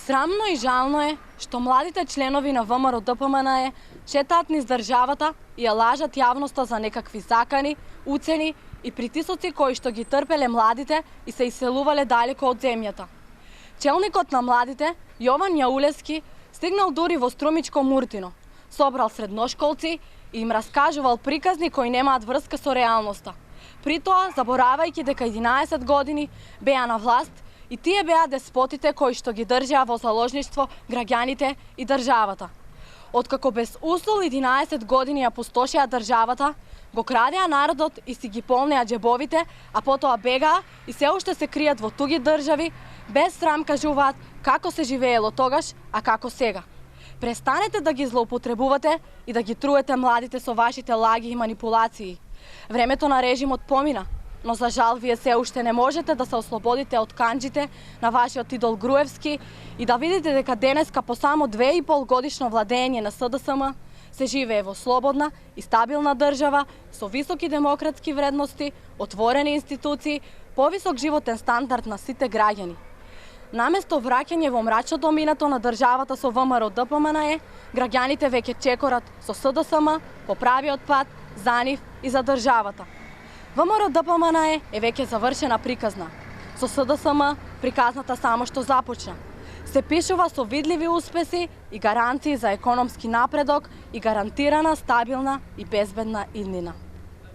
Срамно и жално е што младите членови на ВМРО-ДПМНЕ шетаат низ државата и ја лажат јавноста за некакви закани, уцени и притисоци кои што ги трпеле младите и се иселувале далеко од земјата. Челникот на младите, Јован Јаулевски, стигнал дури во Струмичко Муртино, собрал средношколци и им раскажувал приказни кои немаат врска со реалноста. При тоа, заборавајќи дека 11 години беа на власт и тие беа деспотите кои што ги држеа во заложништво граѓаните и државата. Откако без усол 11 години ја пустошеа државата, го крадеа народот и си ги полнеа џебовите, а потоа бегаа и се уште се кријат во туги држави, без срам кажуваат како се живеело тогаш, а како сега. Престанете да ги злоупотребувате и да ги труете младите со вашите лаги и манипулации. Времето на режимот помина, но за жал вие се уште не можете да се ослободите од канџите на вашиот идол Груевски и да видите дека денеска по само 2,5 годишно владење на СДСМ се живее во слободна и стабилна држава со високи демократски вредности, отворени институции, повисок животен стандард на сите граѓани. Наместо враќање во мрачното минато на државата со ВМРО-ДПМНЕ, граѓаните веќе чекорат со СДСМ по правиот пат за нив и за државата. ВМРО-ДПМНЕ е веќе завршена приказна. Со СДСМ приказната само што започна. Се пишува со видливи успеси и гаранции за економски напредок и гарантирана, стабилна и безбедна иднина.